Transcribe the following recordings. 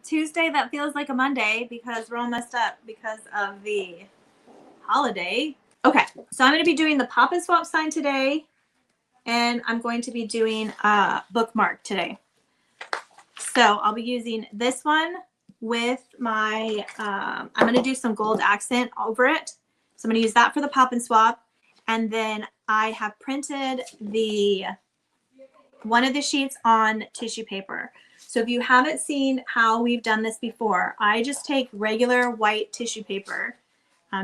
Tuesday that feels like a Monday because we're all messed up because of the holiday. Okay, so I'm going to be doing the pop and swap sign today, and I'm going to be doing a bookmark today. So I'll be using this one with my, I'm going to do some gold accent over it. So I'm going to use that for the pop and swap. And then I have printed one of the sheets on tissue paper. So if you haven't seen how we've done this before, I just take regular white tissue paper.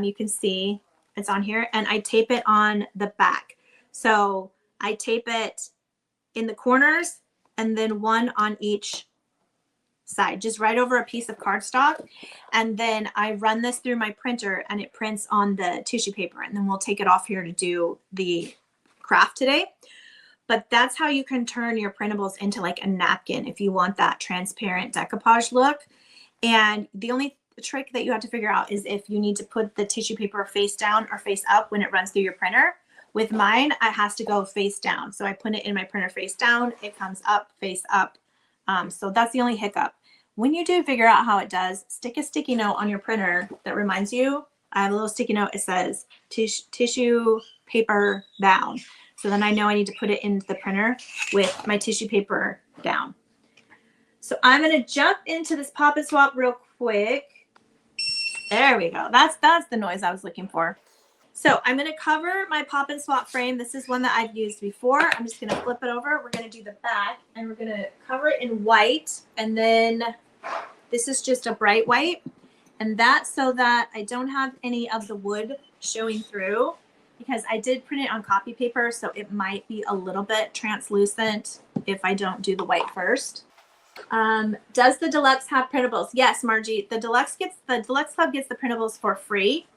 You can see it's on here, and I tape it on the back. So I tape it in the corners and then one on each side, just right over a piece of cardstock. And then I run this through my printer and it prints on the tissue paper. And then we'll take it off here to do the craft today. But that's how you can turn your printables into like a napkin if you want that transparent decoupage look. And the only trick that you have to figure out is if you need to put the tissue paper face down or face up when it runs through your printer. With mine, it has to go face down. So I put it in my printer face down, it comes up, face up. So that's the only hiccup. When you do figure out how it does, stick a sticky note on your printer that reminds you. I have a little sticky note. It says tissue paper down. So then I know I need to put it into the printer with my tissue paper down. So I'm going to jump into this pop and swap real quick. There we go. That's the noise I was looking for. So I'm going to cover my pop and swap frame. This is one that I've used before. I'm just going to flip it over. We're going to do the back, and we're going to cover it in white. And then this is just a bright white. And that's so that I don't have any of the wood showing through, because I did print it on copy paper, so it might be a little bit translucent if I don't do the white first. Does the deluxe have printables? Yes, Margie. The deluxe club gets the printables for free.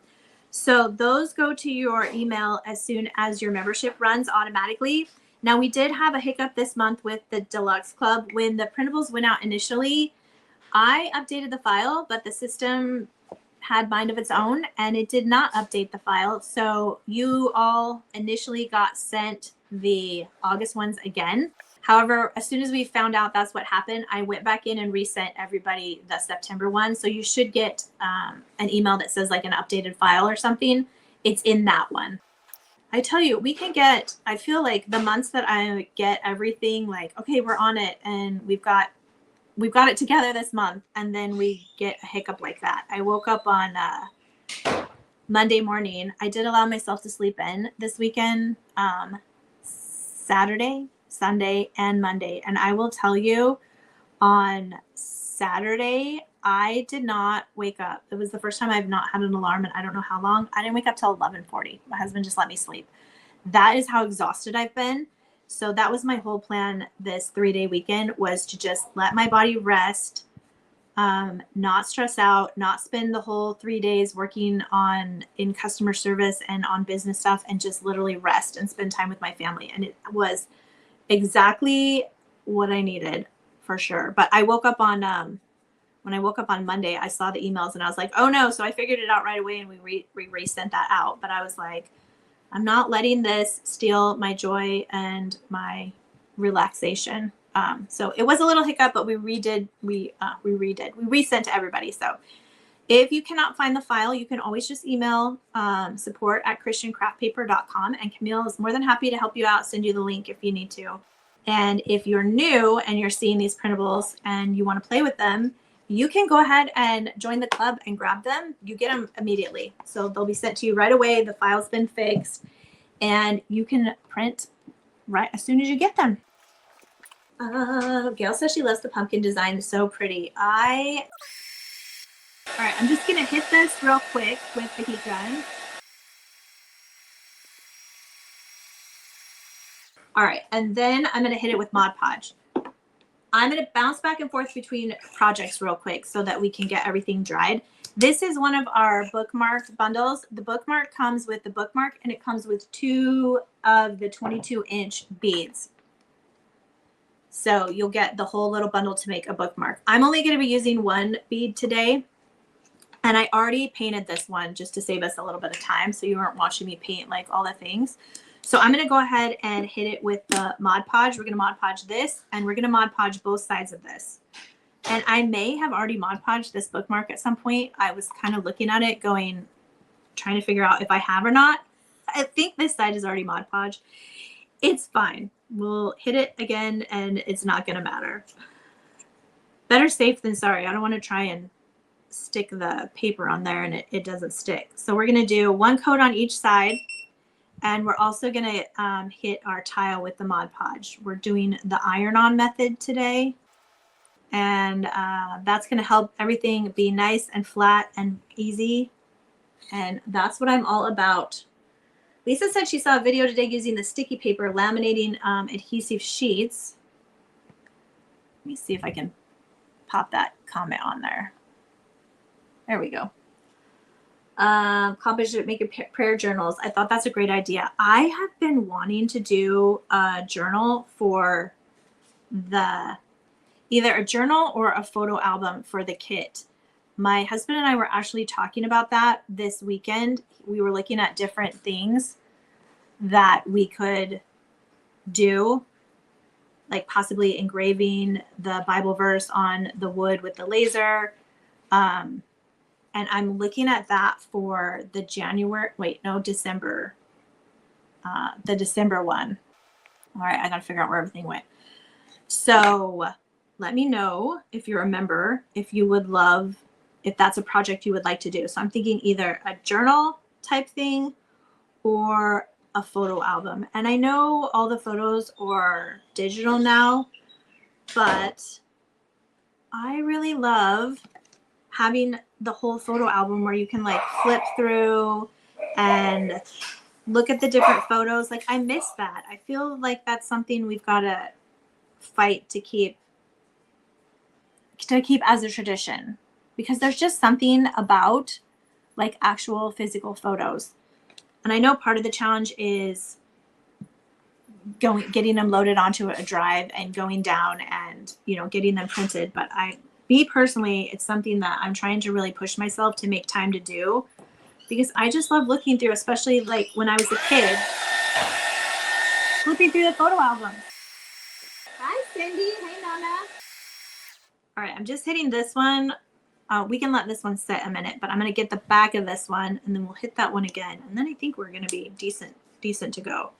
So those go to your email as soon as your membership runs automatically. Now, we did have a hiccup this month with the deluxe club. When the printables went out initially, I updated the file, but the system had mind of its own and it did not update the file. So you all initially got sent the August ones again. However, as soon as we found out that's what happened, I went back in and resent everybody the September one. So you should get an email that says like an updated file or something. It's in that one. I tell you, we can get, I feel like the months that I get everything like, okay, we're on it and we've got it together this month, and then we get a hiccup like that. I woke up on Monday morning. I did allow myself to sleep in this weekend, Saturday, Sunday, and Monday. And I will tell you, on Saturday, I did not wake up. It was the first time I've not had an alarm in I don't know how long. I didn't wake up till 11:40. My husband just let me sleep. That is how exhausted I've been. So that was my whole plan this 3-day weekend, was to just let my body rest, not stress out, not spend the whole 3 days working in customer service and on business stuff, and just literally rest and spend time with my family. And it was exactly what I needed for sure. But I woke up on, when I woke up on Monday, I saw the emails and I was like, oh no. So I figured it out right away and we resent that out. But I was like, I'm not letting this steal my joy and my relaxation. So it was a little hiccup, but we resent to everybody. So if you cannot find the file, you can always just email support@christiancraftpaper.com, and Camille is more than happy to help you out, send you the link if you need to. And if you're new and you're seeing these printables and you want to play with them, you can go ahead and join the club and grab them. You get them immediately. So they'll be sent to you right away. The file's been fixed and you can print right as soon as you get them. Gail says she loves the pumpkin design. It's so pretty. All right, I'm just going to hit this real quick with the heat gun. All right, and then I'm going to hit it with Mod Podge. I'm going to bounce back and forth between projects real quick so that we can get everything dried. This is one of our bookmark bundles. The bookmark comes with the bookmark, and it comes with 2 of the 22-inch beads. So you'll get the whole little bundle to make a bookmark. I'm only going to be using 1 bead today, and I already painted this one just to save us a little bit of time so you weren't watching me paint like all the things. So I'm going to go ahead and hit it with the Mod Podge. We're going to Mod Podge this, and we're going to Mod Podge both sides of this. And I may have already Mod Podged this bookmark at some point. I was kind of looking at it going, trying to figure out if I have or not. I think this side is already Mod Podged. It's fine. We'll hit it again and it's not going to matter. Better safe than sorry. I don't want to try and stick the paper on there and it doesn't stick. So we're going to do one coat on each side. And we're also going to hit our tile with the Mod Podge. We're doing the iron-on method today. And that's going to help everything be nice and flat and easy. And that's what I'm all about. Lisa said she saw a video today using the sticky paper laminating adhesive sheets. Let me see if I can pop that comment on there. There we go. Composition making prayer journals. I thought that's a great idea. I have been wanting to do a journal for either a journal or a photo album for the kit. My husband and I were actually talking about that this weekend. We were looking at different things that we could do, like possibly engraving the Bible verse on the wood with the laser. And I'm looking at that for the December, the December one. All right, I got to figure out where everything went. So let me know if you're a member, if you would love, if that's a project you would like to do. So I'm thinking either a journal type thing or a photo album. And I know all the photos are digital now, but I really love having the whole photo album where you can like flip through and look at the different photos. Like I miss that. I feel like that's something we've got to fight to keep as a tradition, because there's just something about like actual physical photos. And I know part of the challenge is getting them loaded onto a drive and going down and, you know, getting them printed. But me personally, it's something that I'm trying to really push myself to make time to do, because I just love looking through, especially like when I was a kid, flipping through the photo albums. Hi, Cindy. Hey, Nana. All right, I'm just hitting this one. We can let this one set a minute, but I'm going to get the back of this one and then we'll hit that one again. And then I think we're going to be decent to go.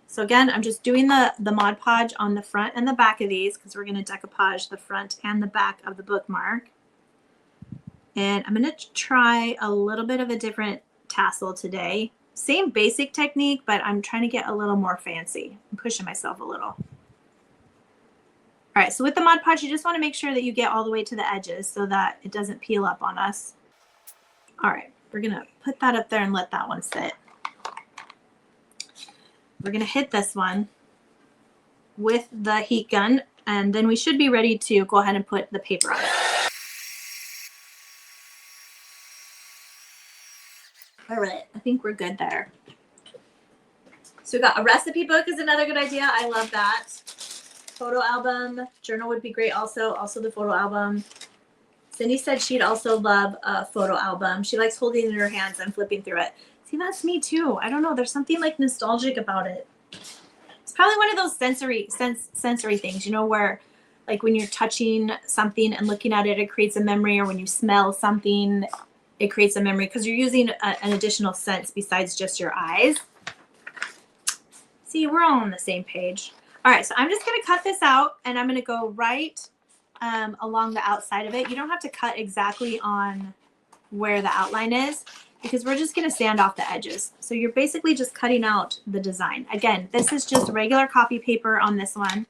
So again, I'm just doing the Mod Podge on the front and the back of these because we're going to decoupage the front and the back of the bookmark. And I'm going to try a little bit of a different tassel today. Same basic technique, but I'm trying to get a little more fancy. I'm pushing myself a little. All right, so with the Mod Podge, you just want to make sure that you get all the way to the edges so that it doesn't peel up on us. All right, we're going to put that up there and let that one sit. We're going to hit this one with the heat gun, and then we should be ready to go ahead and put the paper on it. All right, I think we're good there. So we got a recipe book is another good idea. I love that. Photo album, journal would be great also the photo album. Cindy said she'd also love a photo album. She likes holding it in her hands and flipping through it. See, that's me too. I don't know. There's something like nostalgic about it. It's probably one of those sensory things, you know, where like when you're touching something and looking at it, it creates a memory, or when you smell something, it creates a memory because you're using an additional sense besides just your eyes. See, we're all on the same page. All right, so I'm just going to cut this out, and I'm going to go right along the outside of it. You don't have to cut exactly on where the outline is, because we're just going to sand off the edges. So you're basically just cutting out the design. Again, this is just regular copy paper on this one.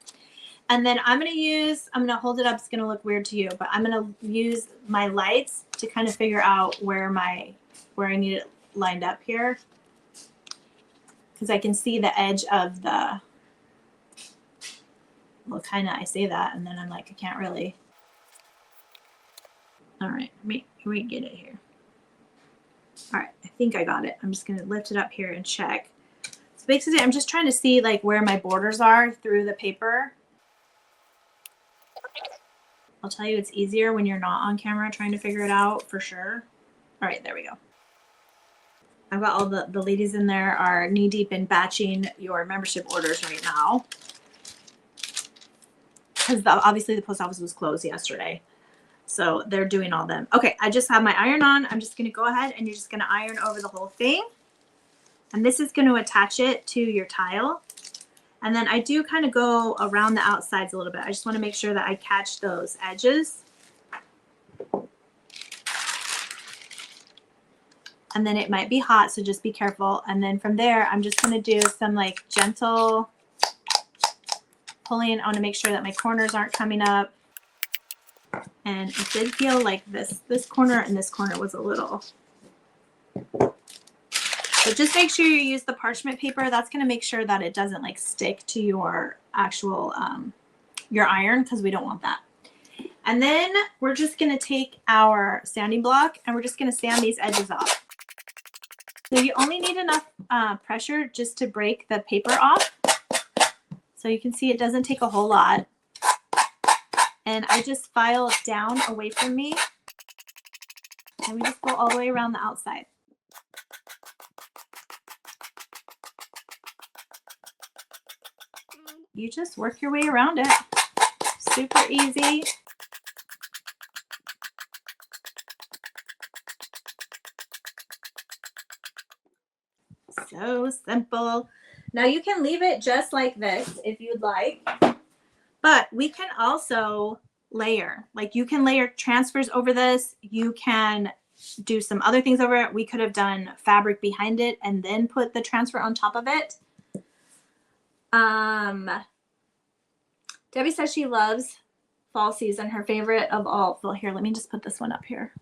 And then I'm going to hold it up. It's going to look weird to you, but I'm going to use my lights to kind of figure out where I need it lined up here, because I can see the edge of the, well, kind of, I say that, and then I'm like, I can't really. All right, let me get it here. All right, I think I got it. I'm just going to lift it up here and check. So basically, I'm just trying to see like where my borders are through the paper. I'll tell you, it's easier when you're not on camera trying to figure it out for sure. All right, there we go. I've got all the ladies in there are knee deep in batching your membership orders right now. because obviously the post office was closed yesterday. So they're doing all them. Okay, I just have my iron on. I'm just going to go ahead and you're just going to iron over the whole thing. And this is going to attach it to your tile. And then I do kind of go around the outsides a little bit. I just want to make sure that I catch those edges. And then it might be hot, so just be careful. And then from there, I'm just going to do some like gentle pulling. I want to make sure that my corners aren't coming up. And it did feel like this corner and this corner was a little. So just make sure you use the parchment paper. That's going to make sure that it doesn't like stick to your actual, your iron, because we don't want that. And then we're just going to take our sanding block and we're just going to sand these edges off. So you only need enough pressure just to break the paper off. So you can see it doesn't take a whole lot. And I just file down away from me. And we just go all the way around the outside. You just work your way around it. Super easy. So simple. Now you can leave it just like this if you'd like, but we can also layer. Like you can layer transfers over this. You can do some other things over it. We could have done fabric behind it and then put the transfer on top of it. Debbie says she loves fall season. Her favorite of all. Well, here, let me just put this one up here.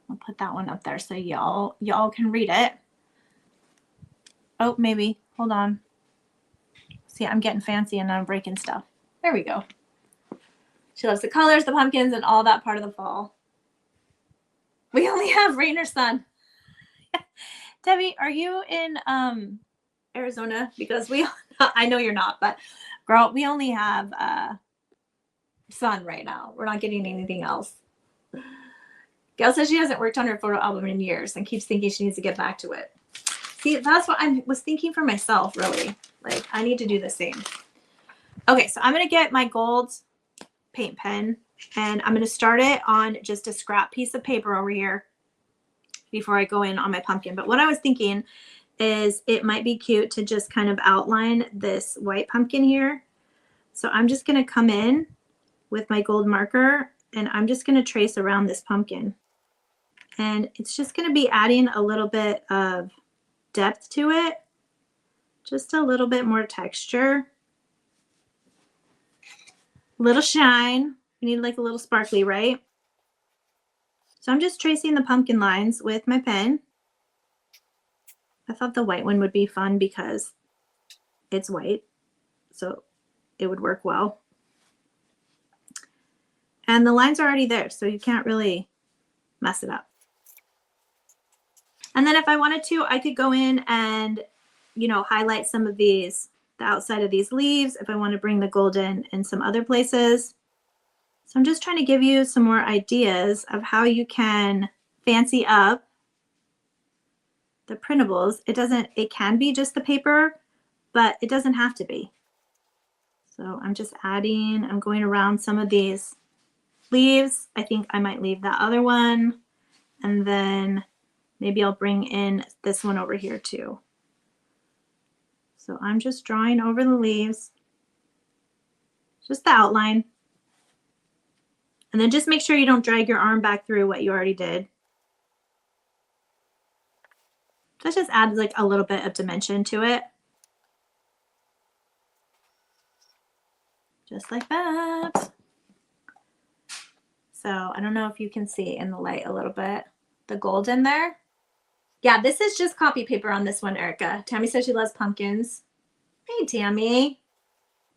I'll put that one up there so y'all can read it. Oh, maybe. Hold on. See, I'm getting fancy and I'm breaking stuff. There we go. She loves the colors, the pumpkins, and all that part of the fall. We only have rain or sun. Debbie, are you in Arizona? Because I know you're not, but girl, we only have sun right now. We're not getting anything else. Gail says she hasn't worked on her photo album in years and keeps thinking she needs to get back to it. See, that's what I was thinking for myself, really. Like, I need to do the same. Okay, so I'm going to get my gold paint pen, and I'm going to start it on just a scrap piece of paper over here before I go in on my pumpkin. But what I was thinking is it might be cute to just kind of outline this white pumpkin here. So I'm just going to come in with my gold marker, and I'm just going to trace around this pumpkin. And it's just going to be adding a little bit of depth to it, just a little bit more texture, little shine. We need like a little sparkly, right? So I'm just tracing the pumpkin lines with my pen. I thought the white one would be fun because it's white, so it would work well. And the lines are already there, so you can't really mess it up. And then if I wanted to, I could go in and, you know, highlight some of these, the outside of these leaves, if I want to bring the gold in some other places. So I'm just trying to give you some more ideas of how you can fancy up the printables. It can be just the paper, but it doesn't have to be. So I'm just adding, I'm going around some of these leaves. I think I might leave that other one, and then maybe I'll bring in this one over here too. So I'm just drawing over the leaves, just the outline. And then just make sure you don't drag your arm back through what you already did. That just adds like a little bit of dimension to it. Just like that. So I don't know if you can see in the light a little bit, the gold in there. Yeah, this is just copy paper on this one, Erica. Tammy says she loves pumpkins. Hey, Tammy.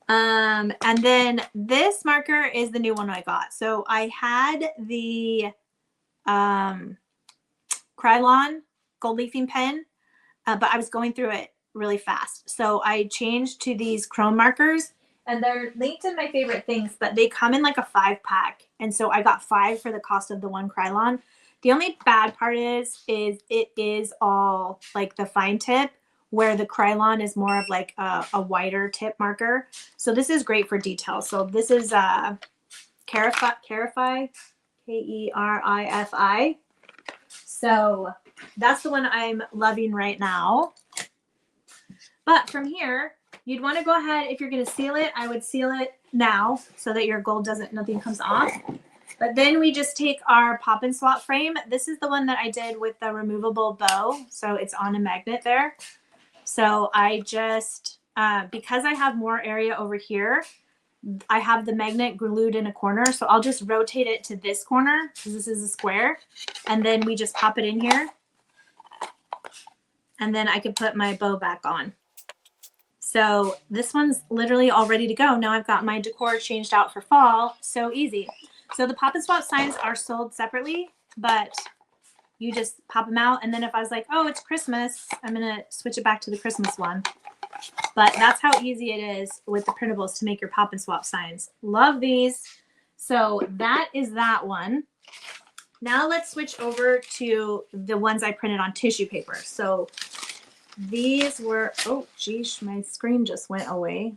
And then this marker is the new one I got. So I had the Krylon gold leafing pen, but I was going through it really fast. So I changed to these chrome markers, and they're linked in my favorite things, but they come in like a 5-pack. And so I got 5 for the cost of the one Krylon. The only bad part is it is all like the fine tip, where the Krylon is more of like a wider tip marker. So this is great for detail. So this is Kerify, K-E-R-I-F-I. So that's the one I'm loving right now. But from here, you'd want to go ahead, if you're going to seal it, I would seal it now so that your gold nothing comes off. But then we just take our pop and swap frame. This is the one that I did with the removable bow. So it's on a magnet there. So I just, because I have more area over here, I have the magnet glued in a corner. So I'll just rotate it to this corner because this is a square. And then we just pop it in here. And then I can put my bow back on. So this one's literally all ready to go. Now I've got my decor changed out for fall. So easy. So the pop and swap signs are sold separately, but you just pop them out. And then if I was like, oh, it's Christmas, I'm going to switch it back to the Christmas one. But that's how easy it is with the printables to make your pop and swap signs. Love these. So that is that one. Now let's switch over to the ones I printed on tissue paper. So these were, oh, geez, my screen just went away.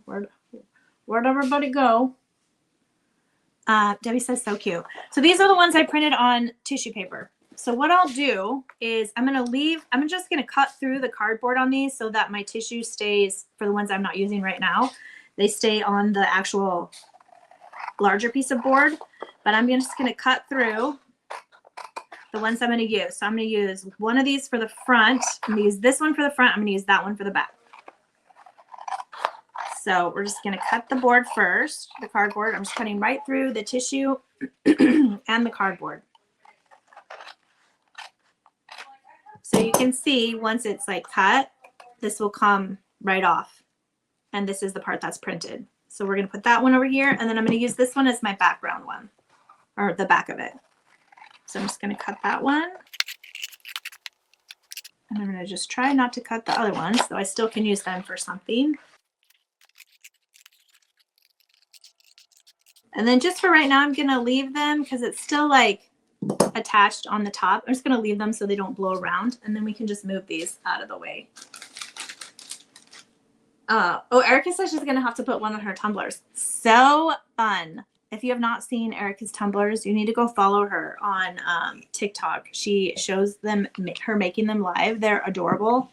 Where'd everybody go? Debbie says so cute. So these are the ones I printed on tissue paper. So what I'll do is I'm just going to cut through the cardboard on these so that my tissue stays, for the ones I'm not using right now, they stay on the actual larger piece of board. But I'm just going to cut through the ones I'm going to use. So I'm going to use one of these for the front. I'm going to use this one for the front. I'm going to use that one for the back. So we're just going to cut the board first, the cardboard. I'm just cutting right through the tissue and the cardboard. So you can see once it's like cut, this will come right off. And this is the part that's printed. So we're going to put that one over here. And then I'm going to use this one as my background one, or the back of it. So I'm just going to cut that one. And I'm going to just try not to cut the other ones, though I still can use them for something. And then just for right now, I'm going to leave them because it's still like attached on the top. I'm just going to leave them so they don't blow around. And then we can just move these out of the way. Oh, Erica says she's going to have to put one on her tumblers. So fun. If you have not seen Erica's tumblers, you need to go follow her on TikTok. She shows them, her making them live. They're adorable.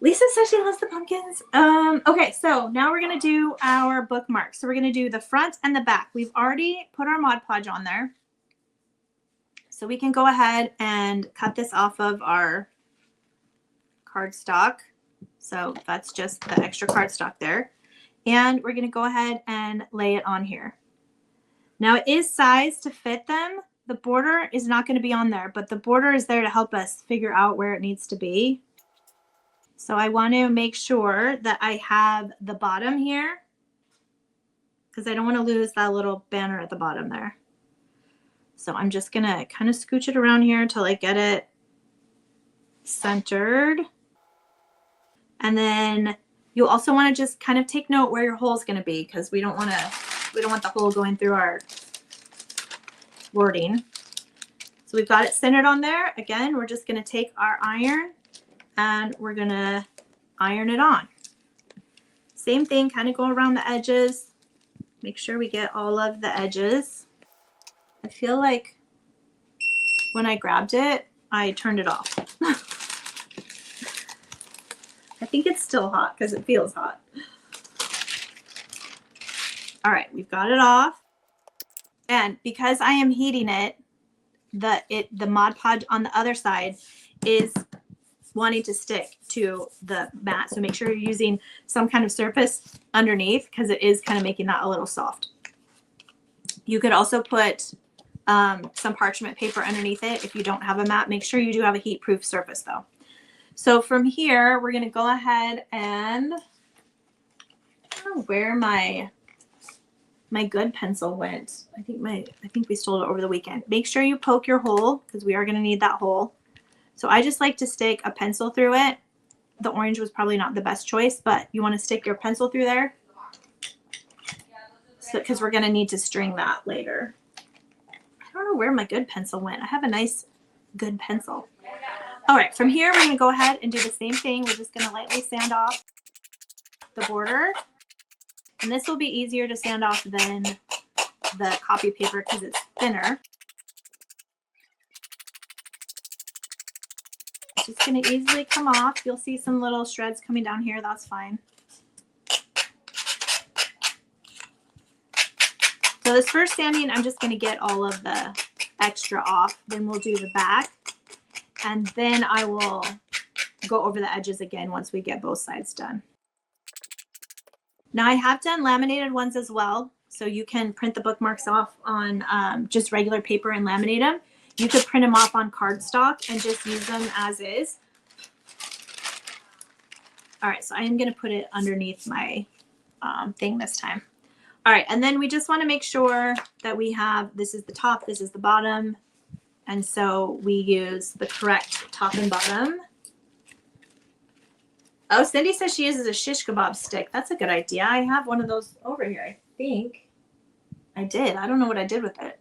Lisa says she loves the pumpkins. Okay, so now we're going to do our bookmarks. So we're going to do the front and the back. We've already put our Mod Podge on there. So we can go ahead and cut this off of our cardstock. So that's just the extra cardstock there. And we're going to go ahead and lay it on here. Now it is sized to fit them. The border is not going to be on there, but the border is there to help us figure out where it needs to be. So I want to make sure that I have the bottom here because I don't want to lose that little banner at the bottom there. So I'm just going to kind of scooch it around here until I get it centered. And then you'll also want to just kind of take note where your hole is going to be because we don't want the hole going through our wording. So we've got it centered on there. Again, we're just going to take our iron and we're going to iron it on. Same thing, kind of go around the edges. Make sure we get all of the edges. I feel like when I grabbed it, I turned it off. I think it's still hot because it feels hot. All right, we've got it off. And because I am heating it, the Mod Podge on the other side is wanting to stick to the mat. So make sure you're using some kind of surface underneath because it is kind of making that a little soft. You could also put some parchment paper underneath it if you don't have a mat. Make sure you do have a heat-proof surface though. So from here, we're going to go ahead and I don't know where my good pencil went. I think we stole it over the weekend. Make sure you poke your hole because we are going to need that hole. So I just like to stick a pencil through it. The orange was probably not the best choice, but you want to stick your pencil through there because we're going to need to string that later. I don't know where my good pencil went. I have a nice good pencil. All right, from here, we're going to go ahead and do the same thing. We're just going to lightly sand off the border. And this will be easier to sand off than the copy paper because it's thinner. It's just going to easily come off. You'll see some little shreds coming down here. That's fine. So this first sanding, I'm just going to get all of the extra off. Then we'll do the back. And then I will go over the edges again once we get both sides done. Now I have done laminated ones as well. So you can print the bookmarks off on just regular paper and laminate them. You could print them off on cardstock and just use them as is. All right, so I am going to put it underneath my thing this time. All right, and then we just want to make sure that we have, this is the top, this is the bottom. And so we use the correct top and bottom. Oh, Cindy says she uses a shish kebab stick. That's a good idea. I have one of those over here, I think. I did. I don't know what I did with it.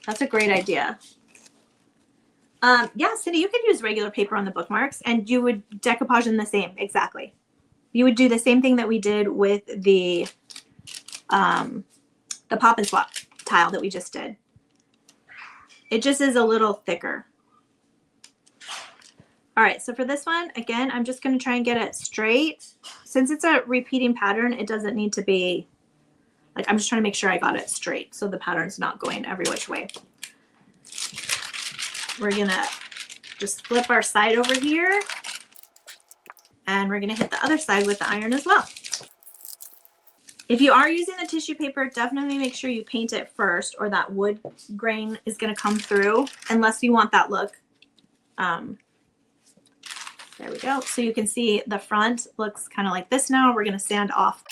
That's a great idea. Yeah, Cindy, you could use regular paper on the bookmarks and you would decoupage them the same. Exactly. You would do the same thing that we did with the pop and swap tile that we just did. It just is a little thicker. All right, so for this one, again, I'm just going to try and get it straight. Since it's a repeating pattern, it doesn't need to be, like, I'm just trying to make sure I got it straight so the pattern's not going every which way. We're going to just flip our side over here, and we're going to hit the other side with the iron as well. If you are using the tissue paper, definitely make sure you paint it first or that wood grain is going to come through unless you want that look. There we go. So you can see the front looks kind of like this now. We're going to sand off.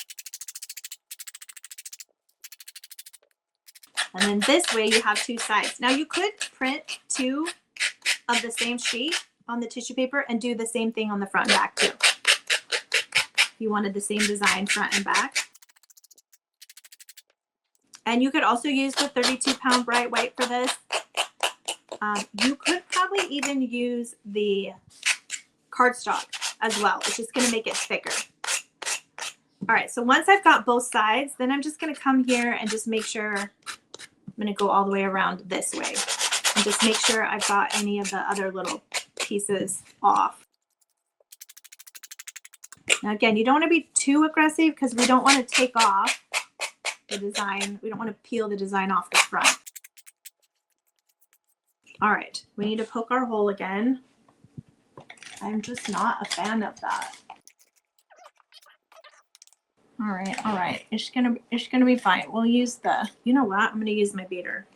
And then this way you have two sides. Now you could print two of the same sheet on the tissue paper and do the same thing on the front and back too. If you wanted the same design front and back. And you could also use the 32-pound bright white for this. You could probably even use the cardstock as well. It's just going to make it thicker. All right, so once I've got both sides, then I'm just going to come here and just make sure, I'm going to go all the way around this way and just make sure I've got any of the other little pieces off. Now again, you don't want to be too aggressive because we don't want to take off the design. We don't want to peel the design off the front. All right, we need to poke our hole again. I'm just not a fan of that. All right. It's gonna be fine. We'll use the, you know what? I'm gonna use my beater.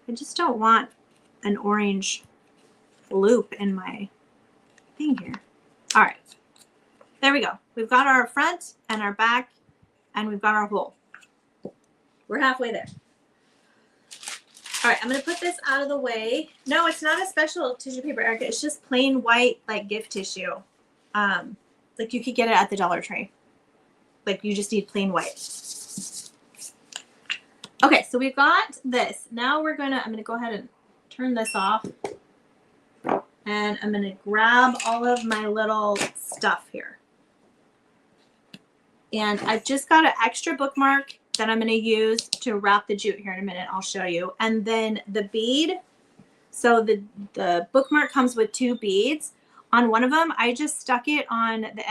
I just don't want an orange loop in my thing here. All right, there we go. We've got our front and our back, and we've got our hole. We're halfway there. All right, I'm going to put this out of the way. No, it's not a special tissue paper, Erica. It's just plain white, like gift tissue. Like you could get it at the Dollar Tree. Like you just need plain white. Okay, so we've got this. Now I'm going to go ahead and turn this off. And I'm going to grab all of my little stuff here. And I've just got an extra bookmark that I'm going to use to wrap the jute here in a minute. I'll show you. And then the bead. So the bookmark comes with two beads. On one of them, I just stuck it on the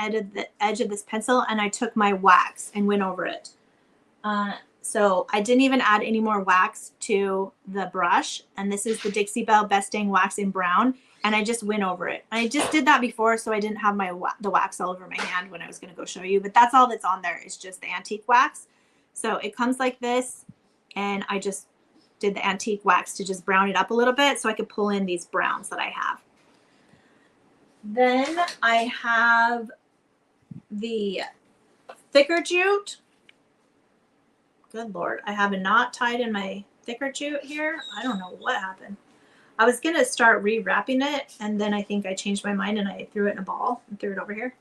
edge of this pencil, and I took my wax and went over it. So I didn't even add any more wax to the brush. And this is the Dixie Belle Best Dang Wax in brown. And I just went over it. I just did that before, so I didn't have the wax all over my hand when I was going to go show you. But that's all that's on there is just the antique wax. So it comes like this, and I just did the antique wax to just brown it up a little bit so I could pull in these browns that I have. Then I have the thicker jute. Good Lord, I have a knot tied in my thicker jute here. I don't know what happened. I was going to start rewrapping it, and then I think I changed my mind and I threw it in a ball and threw it over here.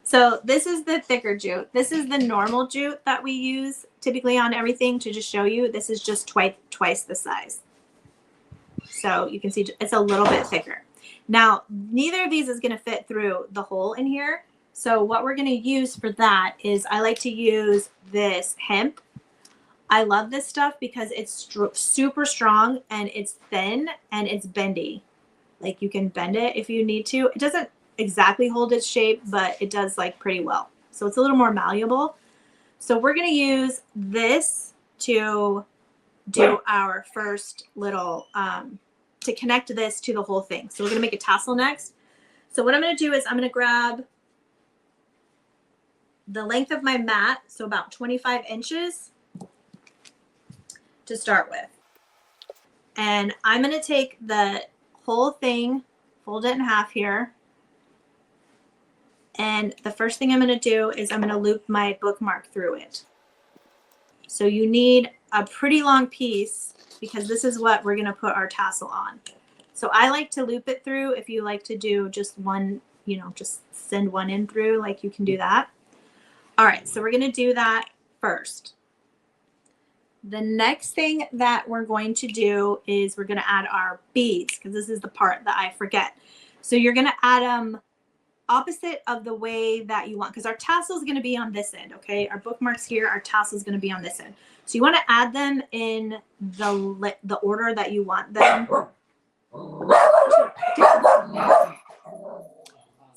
So this is the thicker jute. This is the normal jute that we use typically on everything to just show you. This is just twice the size. So you can see it's a little bit thicker. Now, neither of these is going to fit through the hole in here. So what we're going to use for that is I like to use this hemp. I love this stuff because it's super strong and it's thin and it's bendy. Like you can bend it if you need to. It doesn't exactly hold its shape, but it does like pretty well. So it's a little more malleable. So we're going to use this to do our first little, to connect this to the whole thing. So we're going to make a tassel next. So what I'm going to do is I'm going to grab the length of my mat, so about 25 inches to start with. And I'm going to take the whole thing, fold it in half here. And the first thing I'm going to do is I'm going to loop my bookmark through it. So you need a pretty long piece because this is what we're going to put our tassel on. So I like to loop it through. If you like to do just one, you know, just send one in through, like you can do that. All right, so we're going to do that first. The next thing that we're going to do is we're going to add our beads because this is the part that I forget. So you're going to add them opposite of the way that you want because our tassel is going to be on this end, okay? Our bookmarks here, our tassel is going to be on this end. So you want to add them in the order that you want them.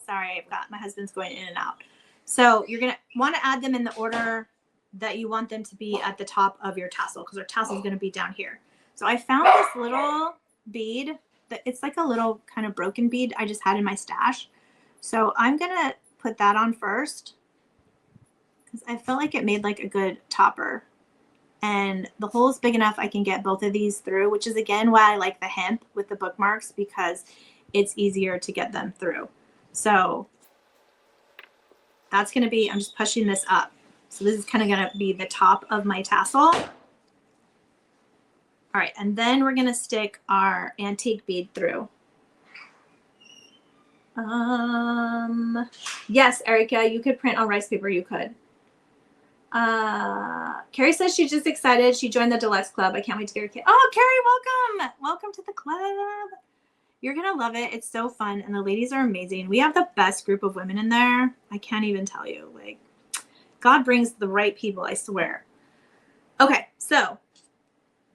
Sorry, I've got my husband's going in and out. So you're going to want to add them in the order that you want them to be at the top of your tassel because our tassel is going to be down here. So I found this little bead that it's like a little kind of broken bead I just had in my stash. So I'm going to put that on first because I felt like it made like a good topper. And the hole is big enough I can get both of these through, which is again why I like the hemp with the bookmarks because it's easier to get them through. So that's going to be, I'm just pushing this up. So this is kind of going to be the top of my tassel. All right, and then we're going to stick our antique bead through. Yes, Erica, you could print on rice paper. You could. Carrie says she's just excited. She joined the Deluxe Club. I can't wait to get her kid. Oh, Carrie, welcome. Welcome to the club. You're going to love it. It's so fun. And the ladies are amazing. We have the best group of women in there. I can't even tell you. Like, God brings the right people, I swear. Okay, so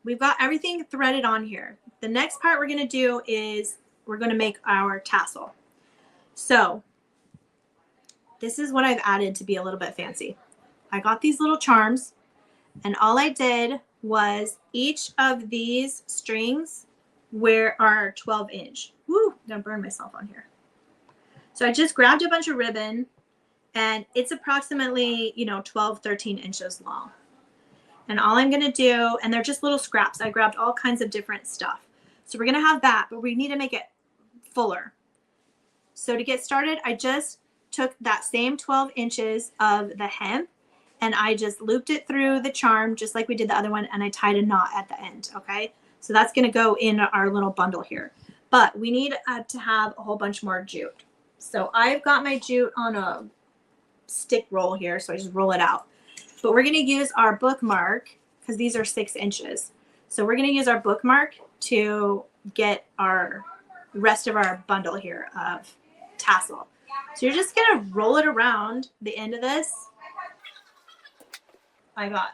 we've got everything threaded on here. The next part we're going to do is we're going to make our tassel. So this is what I've added to be a little bit fancy. I got these little charms, and all I did was each of these strings are 12 inch. Woo, I'm gonna burn myself on here. So I just grabbed a bunch of ribbon, and it's approximately, 12, 13 inches long. And all I'm gonna do, and they're just little scraps. I grabbed all kinds of different stuff. So we're gonna have that, but we need to make it fuller. So to get started, I just took that same 12 inches of the hemp and I just looped it through the charm just like we did the other one, and I tied a knot at the end, okay? So that's going to go in our little bundle here. But we need to have a whole bunch more jute. So I've got my jute on a stick roll here, so I just roll it out. But we're going to use our bookmark because these are 6 inches. So we're going to use our bookmark to get our rest of our bundle here of tassel. So you're just going to roll it around the end of this.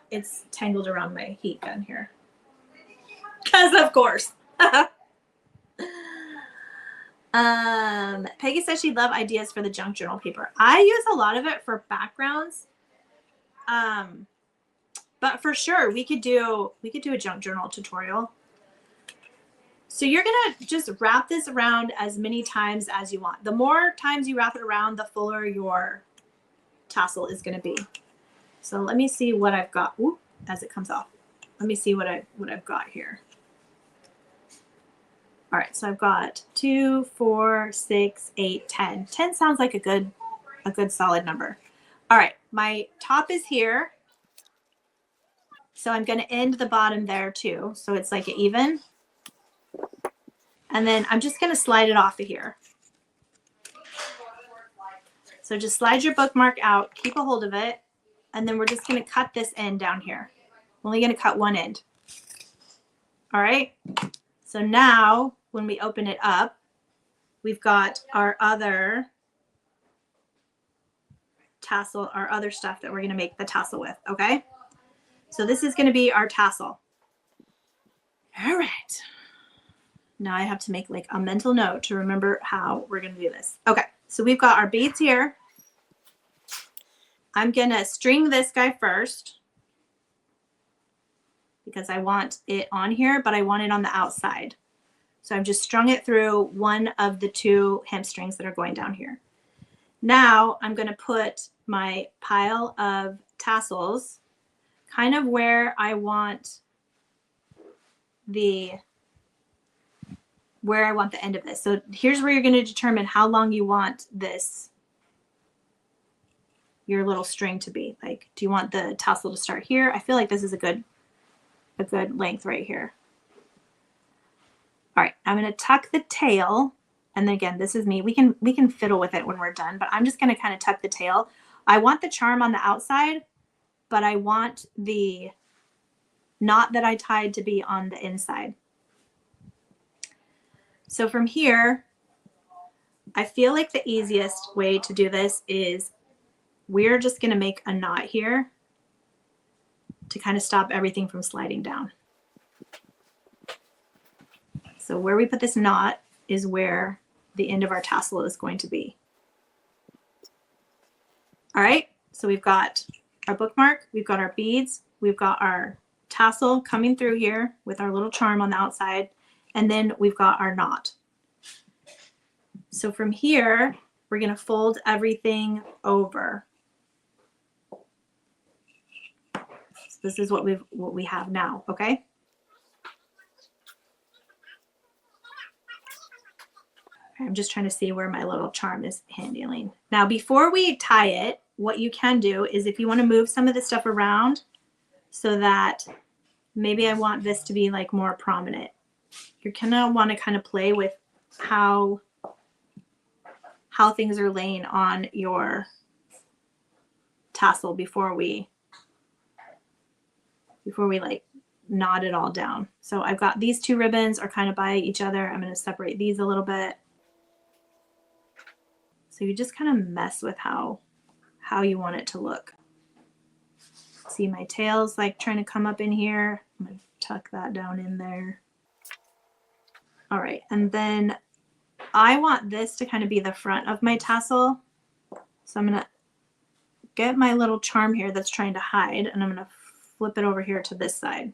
It's tangled around my heat gun here. Because of course. Peggy says she'd love ideas for the junk journal paper. I use a lot of it for backgrounds. But for sure we could do a junk journal tutorial. So you're going to just wrap this around as many times as you want. The more times you wrap it around, the fuller your tassel is going to be. So let me see what I've got. Ooh, as it comes off. Let me see what I've got here. All right, so I've got 2, 4, 6, 8, 10. 10 sounds like a good solid number. All right, my top is here. So I'm going to end the bottom there too. So it's like an even. And then I'm just going to slide it off of here. So just slide your bookmark out, keep a hold of it, and then we're just going to cut this end down here. I'm only going to cut one end. All right. So now when we open it up, we've got our other tassel, our other stuff that we're going to make the tassel with. Okay. So this is going to be our tassel. All right. Now I have to make like a mental note to remember how we're going to do this. Okay. So we've got our beads here. I'm going to string this guy first because I want it on here, but I want it on the outside. So I've just strung it through one of the two hemp strings that are going down here. Now I'm going to put my pile of tassels kind of where I want the end of this. So here's where you're going to determine how long you want your little string to be. Like, do you want the tassel to start here? I feel like this is a good length right here. All right, I'm going to tuck the tail. And then again, this is me. We can fiddle with it when we're done, but I'm just going to kind of tuck the tail. I want the charm on the outside, but I want the knot that I tied to be on the inside. So from here, I feel like the easiest way to do this is we're just going to make a knot here to kind of stop everything from sliding down. So where we put this knot is where the end of our tassel is going to be. All right, so we've got our bookmark, we've got our beads, we've got our tassel coming through here with our little charm on the outside, and then we've got our knot. So from here, we're going to fold everything over. So this is what we have now, okay? I'm just trying to see where my little charm is handling. Now, before we tie it, what you can do is if you want to move some of the stuff around so that maybe I want this to be like more prominent. You're gonna want to kind of play with how things are laying on your tassel before we like knot it all down. So I've got these two ribbons are kind of by each other. I'm going to separate these a little bit. So you just kind of mess with how you want it to look. See my tail's like trying to come up in here. I'm going to tuck that down in there. All right, and then I want this to kind of be the front of my tassel. So I'm going to get my little charm here that's trying to hide, and I'm going to flip it over here to this side.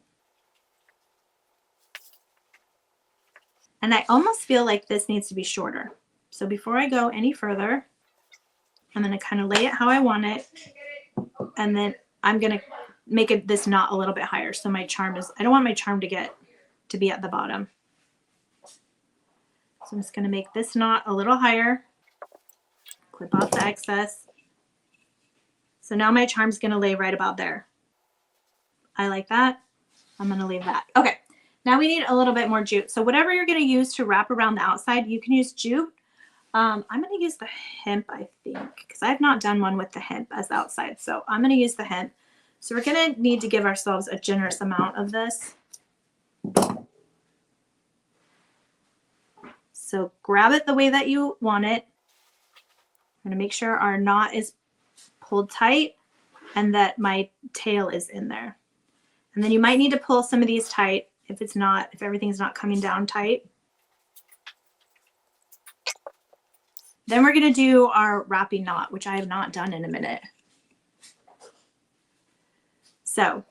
And I almost feel like this needs to be shorter. So before I go any further, I'm going to kind of lay it how I want it. And then I'm going to make this knot a little bit higher. So my charm is, I don't want my charm to be at the bottom. So I'm just going to make this knot a little higher, clip off the excess. So now my charm's going to lay right about there. I like that. I'm going to leave that. Okay. Now we need a little bit more jute. So whatever you're going to use to wrap around the outside, you can use jute. I'm going to use the hemp, I think, because I have not done one with the hemp as the outside. So I'm going to use the hemp. So we're going to need to give ourselves a generous amount of this. So grab it the way that you want it. I'm going to make sure our knot is pulled tight and that my tail is in there. And then you might need to pull some of these tight if everything's not coming down tight. Then we're going to do our wrapping knot, which I have not done in a minute. So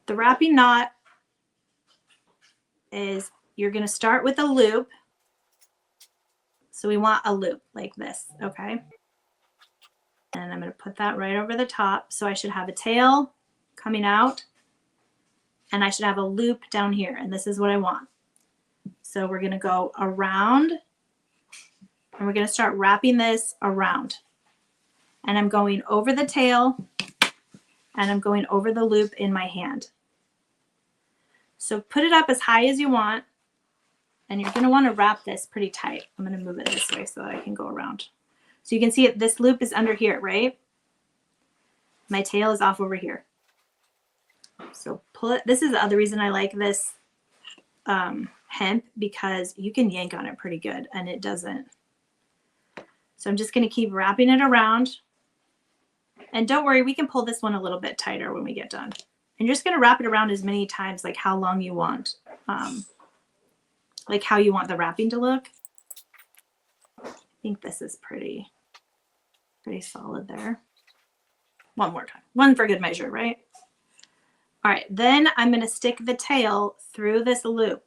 the wrapping knot is you're going to start with a loop. So we want a loop like this, okay? And I'm going to put that right over the top. So I should have a tail coming out and I should have a loop down here. And this is what I want. So we're going to go around and we're going to start wrapping this around. And I'm going over the tail and I'm going over the loop in my hand. So put it up as high as you want. And you're going to want to wrap this pretty tight. I'm going to move it this way so that I can go around. So you can see it, this loop is under here, right? My tail is off over here. So pull it. This is the other reason I like this hemp because you can yank on it pretty good and it doesn't. So I'm just going to keep wrapping it around. And don't worry, we can pull this one a little bit tighter when we get done. And you're just going to wrap it around as many times, like how long you want, like how you want the wrapping to look. I think this is pretty solid there. One more time, one for good measure, right? All right, then I'm going to stick the tail through this loop.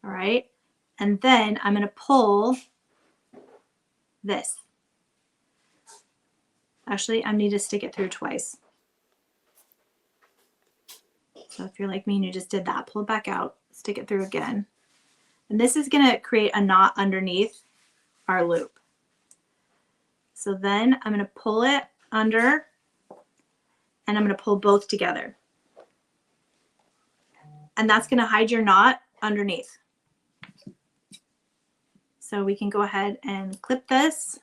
All right, and then I'm going to pull this. Actually, I need to stick it through twice. So if you're like me and you just did that, pull it back out, stick it through again. And this is going to create a knot underneath our loop. So then I'm going to pull it under and I'm going to pull both together. And that's going to hide your knot underneath. So we can go ahead and clip this,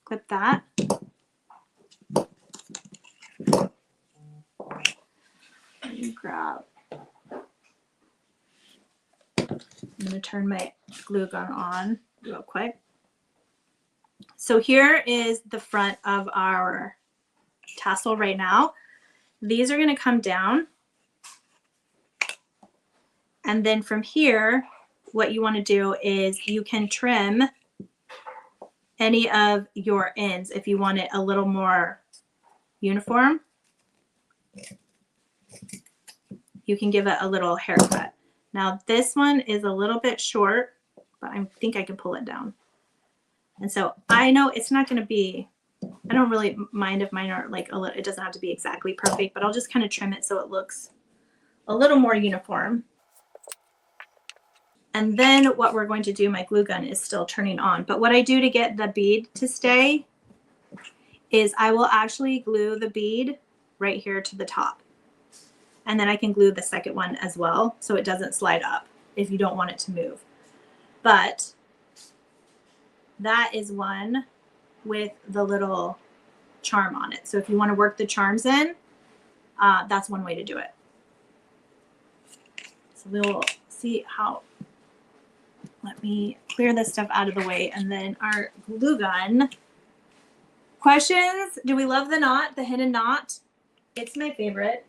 clip that. Let me grab. I'm going to turn my glue gun on real quick. So here is the front of our tassel right now. These are going to come down. And then from here, what you want to do is you can trim any of your ends if you want it a little more uniform. You can give it a little haircut. Now this one is a little bit short, but I think I can pull it down. And so I know it's not going to be, I don't really mind if mine are like a little, it doesn't have to be exactly perfect, but I'll just kind of trim it so it looks a little more uniform. And then what we're going to do, my glue gun is still turning on. But what I do to get the bead to stay is I will actually glue the bead right here to the top. And then I can glue the second one as well so it doesn't slide up if you don't want it to move. But that is one with the little charm on it. So if you want to work the charms in, that's one way to do it. So we'll see how. Let me clear this stuff out of the way. And then our glue gun. Questions? Do we love the knot, the hidden knot? It's my favorite.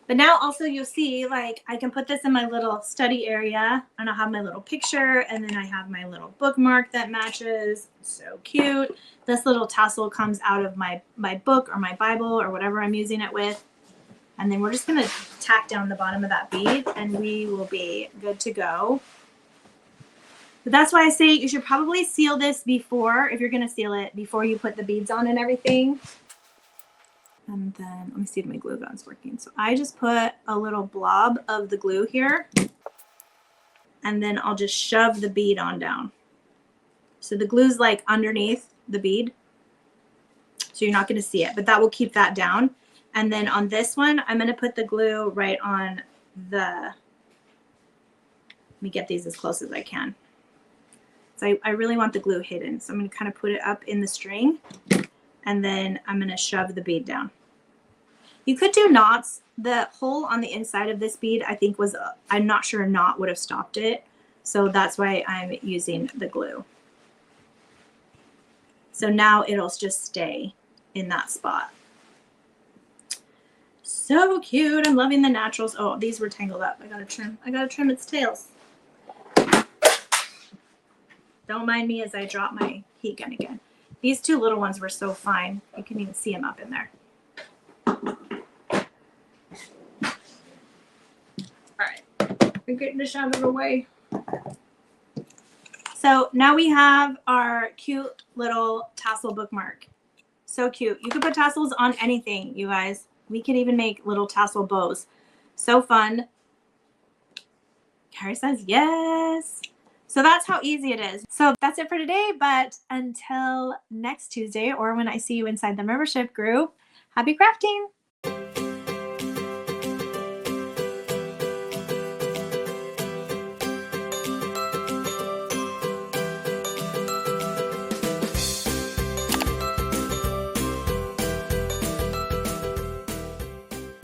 But now also you'll see, like, I can put this in my little study area and I'll have my little picture and then I have my little bookmark that matches. So cute. This little tassel comes out of my book or my Bible or whatever I'm using it with. And then we're just going to tack down the bottom of that bead and we will be good to go. But that's why I say you should probably seal this before, if you're going to seal it, before you put the beads on and everything. And then let me see if my glue gun's working. So I just put a little blob of the glue here and then I'll just shove the bead on down. So the glue's like underneath the bead. So you're not going to see it, but that will keep that down. And then on this one, I'm going to put the glue right on the, let me get these as close as I can. So I really want the glue hidden. So I'm going to kind of put it up in the string and then I'm going to shove the bead down. You could do knots. The hole on the inside of this bead, I think was, I'm not sure a knot would have stopped it. So that's why I'm using the glue. So now it'll just stay in that spot. So cute. I'm loving the naturals. Oh, these were tangled up. I gotta trim its tails. Don't mind me as I drop my heat gun again. These two little ones were so fine. You can even see them up in there. All right, we're getting this out of the way. So now we have our cute little tassel bookmark. So cute. You can put tassels on anything, you guys. We could even make little tassel bows. So fun. Carrie says yes. So that's how easy it is. So that's it for today. But until next Tuesday or when I see you inside the membership group, happy crafting.